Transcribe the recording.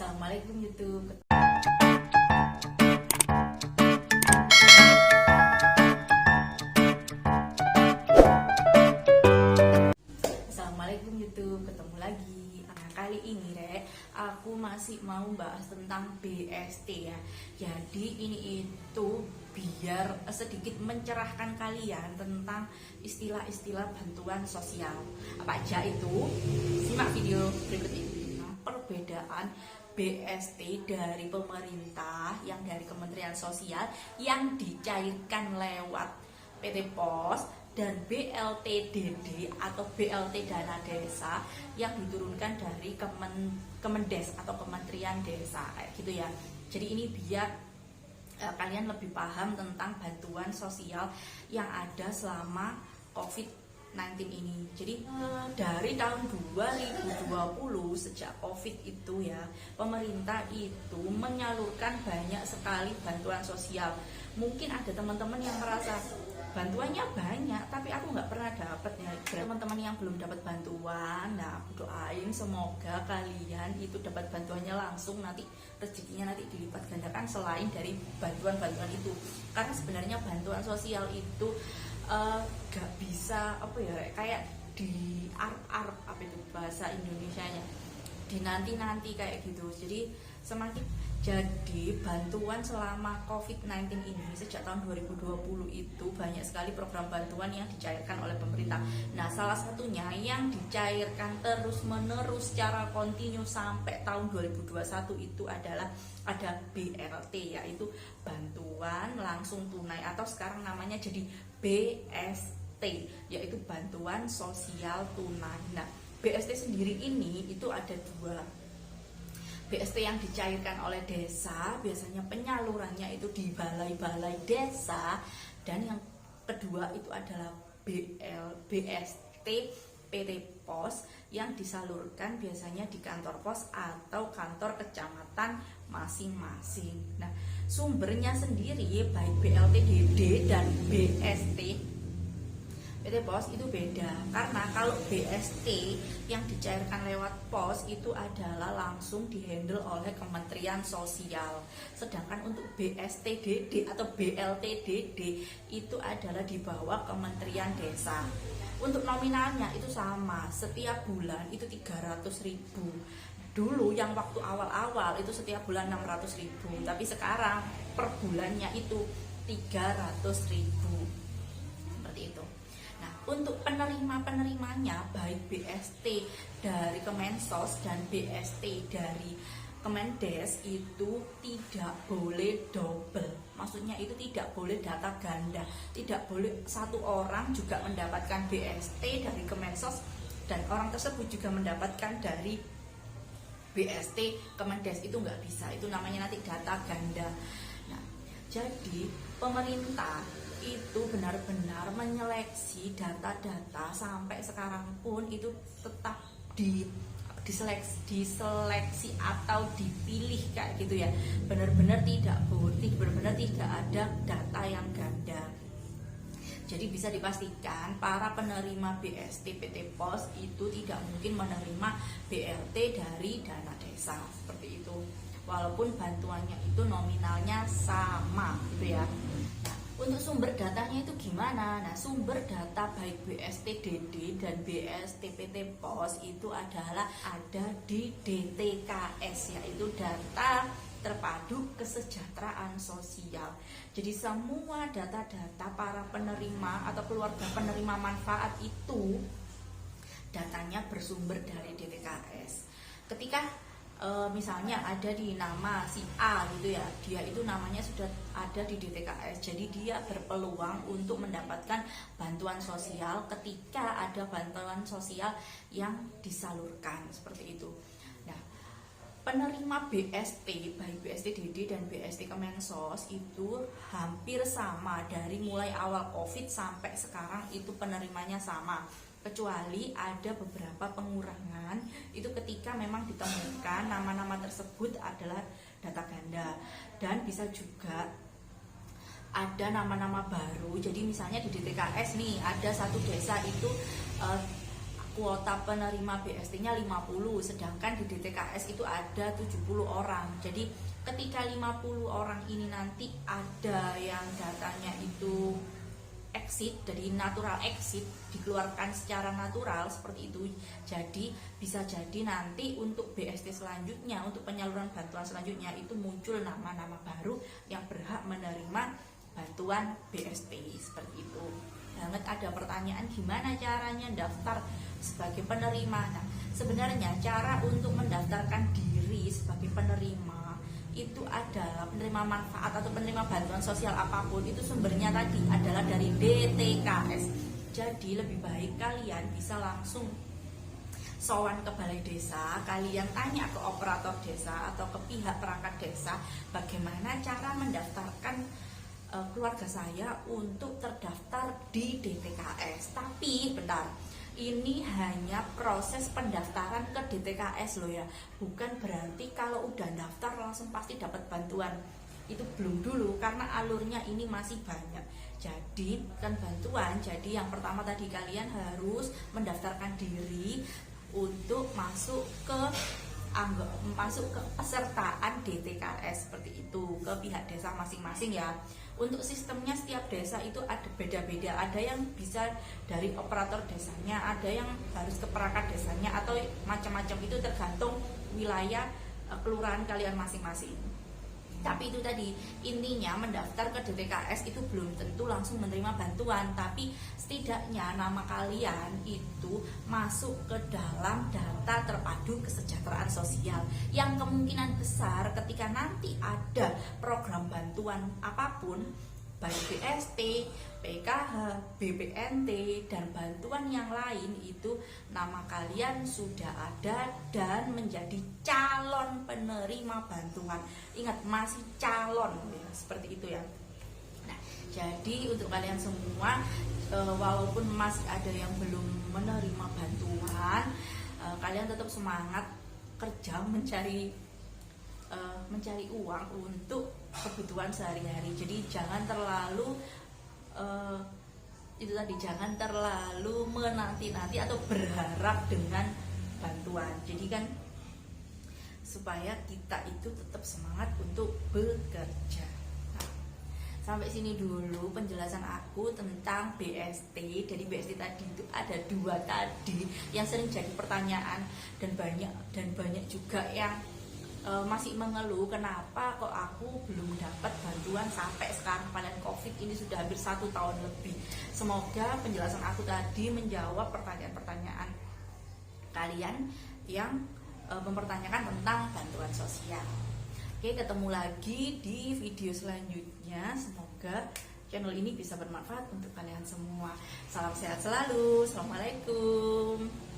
Assalamualaikum YouTube. Assalamualaikum YouTube, ketemu lagi. Nah, kali ini aku masih mau bahas tentang BST ya. Jadi ini itu biar sedikit mencerahkan kalian tentang istilah-istilah bantuan sosial. Apa aja itu? Simak video berikut ini. Perbedaan BST dari pemerintah yang dari Kementerian Sosial yang dicairkan lewat PT Pos dan BLT-DD atau BLT Dana Desa yang diturunkan dari Kemendes atau Kementerian Desa kayak gitu ya. Jadi ini biar kalian lebih paham tentang bantuan sosial yang ada selama COVID-19 ini. Jadi dari tahun 2020 sejak COVID itu ya, pemerintah itu menyalurkan banyak sekali bantuan sosial. Mungkin ada teman-teman yang merasa bantuannya banyak tapi aku nggak pernah dapat ya. Teman-teman yang belum dapat bantuan, nah aku doain semoga kalian itu dapat bantuannya langsung, nanti rezekinya nanti dilipat gandakan selain dari bantuan-bantuan itu. Karena sebenarnya bantuan sosial itu gak bisa kayak di arep apa itu bahasa Indonesianya, di nanti kayak gitu. Jadi bantuan selama COVID-19 ini sejak tahun 2020 itu banyak sekali program bantuan yang dicairkan oleh pemerintah. Nah, salah satunya yang dicairkan terus-menerus secara kontinu sampai tahun 2021 itu adalah ada BLT, yaitu bantuan langsung tunai atau sekarang namanya jadi BST, yaitu bantuan sosial tunai. Nah, BST sendiri ini itu ada dua. BST yang dicairkan oleh desa, biasanya penyalurannya itu di balai-balai desa, dan yang kedua itu adalah BST PT Pos yang disalurkan biasanya di kantor pos atau kantor kecamatan masing-masing. Nah, sumbernya sendiri baik BLT-DD dan BST PT Pos itu beda, karena kalau BST yang dicairkan lewat pos itu adalah langsung dihandle oleh Kementerian Sosial, sedangkan untuk BST-DD atau BLT-DD itu adalah di bawah Kementerian Desa. Untuk nominalnya itu sama, setiap bulan itu 300.000. Dulu yang waktu awal-awal itu setiap bulan 600.000, tapi sekarang per bulannya itu 300.000. Seperti itu. Untuk penerimanya baik BST dari Kemensos dan BST dari Kemendes itu tidak boleh double. Maksudnya itu tidak boleh data ganda. Tidak boleh satu orang juga mendapatkan BST dari Kemensos dan orang tersebut juga mendapatkan dari BST Kemendes, itu nggak bisa. Itu namanya nanti data ganda. Nah, jadi pemerintah itu benar-benar menyeleksi data-data sampai sekarang pun itu tetap diseleksi atau dipilih kayak gitu ya. Benar-benar tidak boleh, benar-benar tidak ada data yang ganda. Jadi bisa dipastikan para penerima BST PT Pos itu tidak mungkin menerima BLT dari dana desa seperti itu. Walaupun bantuannya itu nominalnya sama gitu ya. Untuk sumber datanya itu gimana? Nah, sumber data baik BST-DD dan BST-PT Pos itu adalah ada di DTKS, yaitu Data Terpadu Kesejahteraan Sosial. Jadi semua data-data para penerima atau keluarga penerima manfaat itu datanya bersumber dari DTKS. Ketika misalnya ada di nama si A gitu ya, dia itu namanya sudah ada di DTKS, jadi dia berpeluang untuk mendapatkan bantuan sosial ketika ada bantuan sosial yang disalurkan seperti itu. Nah, penerima BST baik BST-DD dan BST Kemensos itu hampir sama dari mulai awal COVID sampai sekarang, itu penerimanya sama. Kecuali ada beberapa pengurangan itu ketika memang ditemukan nama-nama tersebut adalah data ganda, dan bisa juga ada nama-nama baru. Jadi misalnya di DTKS nih ada satu desa itu kuota penerima BST-nya 50, sedangkan di DTKS itu ada 70 orang. Jadi ketika 50 orang ini nanti ada yang datanya itu exit, dari natural exit, dikeluarkan secara natural seperti itu. Jadi bisa jadi nanti untuk BST selanjutnya, untuk penyaluran bantuan selanjutnya itu muncul nama-nama baru yang berhak menerima bantuan BST seperti itu. Banget ada pertanyaan gimana caranya daftar sebagai penerima. Nah, sebenarnya cara untuk mendaftarkan diri sebagai penerima itu adalah penerima manfaat atau penerima bantuan sosial apapun, itu sumbernya tadi adalah dari DTKS. Jadi lebih baik kalian bisa langsung sowan ke balai desa, kalian tanya ke operator desa atau ke pihak perangkat desa bagaimana cara mendaftarkan keluarga saya untuk terdaftar di DTKS. Tapi bentar, ini hanya proses pendaftaran ke DTKS loh ya, bukan berarti kalau udah daftar langsung pasti dapat bantuan. Itu belum dulu, karena alurnya ini masih banyak. Jadi kan bantuan, jadi yang pertama tadi kalian harus mendaftarkan diri untuk masuk ke pesertaan DTKS seperti itu ke pihak desa masing-masing ya. Untuk sistemnya setiap desa itu ada beda-beda, ada yang bisa dari operator desanya, ada yang harus ke perangkat desanya, atau macam-macam, itu tergantung wilayah kelurahan kalian masing-masing. Tapi itu tadi, intinya mendaftar ke DTKS itu belum tentu langsung menerima bantuan, tapi setidaknya nama kalian itu masuk ke dalam data terpadu kesejahteraan sosial, yang kemungkinan besar ketika nanti ada program bantuan apapun, baik BST, PKH, BPNT, dan bantuan yang lain, itu nama kalian sudah ada dan menjadi calon penerima bantuan. Ingat, masih calon ya, seperti itu ya. Nah, jadi untuk kalian semua, walaupun masih ada yang belum menerima bantuan, kalian tetap semangat kerja mencari uang untuk kebutuhan sehari-hari. Jadi jangan terlalu jangan terlalu menanti-nanti atau berharap dengan bantuan. Jadi kan supaya kita itu tetap semangat untuk bekerja. Nah, sampai sini dulu penjelasan aku tentang BST. Dari BST tadi itu ada 2 tadi yang sering jadi pertanyaan, dan banyak juga yang masih mengeluh kenapa kok aku belum dapat bantuan sampai sekarang, padahal COVID ini sudah hampir 1 tahun lebih. Semoga penjelasan aku tadi menjawab pertanyaan-pertanyaan kalian yang mempertanyakan tentang bantuan sosial. Oke, ketemu lagi di video selanjutnya. Semoga channel ini bisa bermanfaat untuk kalian semua. Salam sehat selalu. Assalamualaikum.